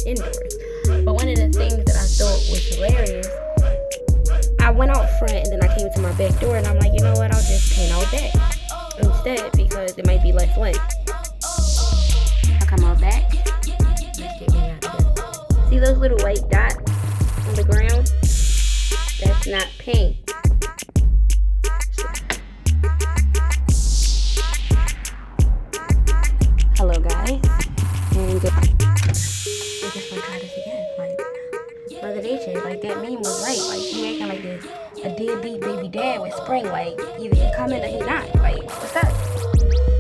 indoors. But one of the things that I thought was hilarious, I went out front and then I came to my back door and I'm like, you know what, I'll just paint out back instead because it might be less light. I come out back. Let's get me out of here. See those little white dots on the ground? That's not paint. Hello guys, and we're just gonna try this again. Like Mother Nature, like that meme was right. Like you acting like this a deadbeat baby dad with spring. Like either he coming or he not. Like what's up?